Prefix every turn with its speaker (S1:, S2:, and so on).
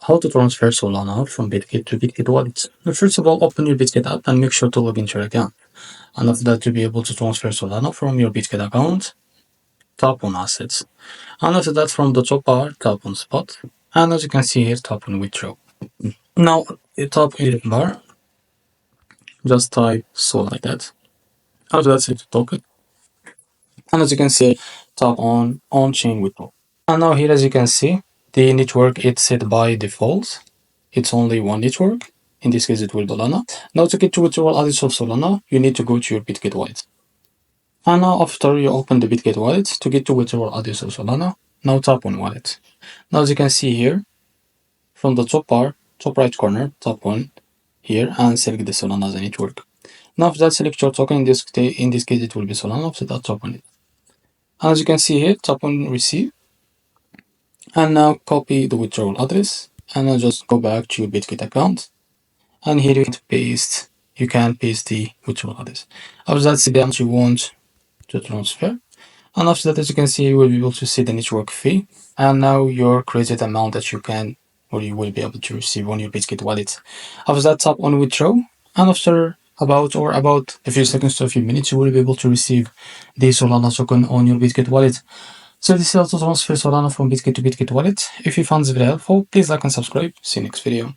S1: How to transfer Solana from Bitget to Bitget wallet. First of all, open your Bitget app and make sure to log into your account. And after that, to be able to transfer Solana from your Bitget account, tap on Assets. And after that, from the top bar, tap on Spot. And as you can see here, tap on Withdraw. Now, you tap in the bar, just type Solana like that. After that, select the token. And as you can see, tap on On-Chain Withdraw. And now here, as you can see, the network is set by default. It's only one network. In this case, it will be Solana. Now to get to withdrawal address of Solana, you need to go to your Bitget wallet. And now after you open the Bitget wallet, to get to withdrawal address of Solana, now tap on wallet. Now as you can see here, from the top bar, top right corner, tap on here and select the Solana as a network. Now after that, select your token. In this case, it will be Solana. After that, tap on it. And as you can see here, tap on receive. And now copy the withdrawal address and now just go back to your Bitget account. And here you can paste the withdrawal address. After that, see the amount you want to transfer. And after that, as you can see, you will be able to see the network fee. And now your credit amount that you can or you will be able to receive on your Bitget wallet. After that, tap on withdraw. And after about a few seconds to a few minutes, you will be able to receive the Solana token on your Bitget wallet. So this is how to transfer Solana from Bitget to Bitget wallet. If you found this video helpful, please like and subscribe. See you next video.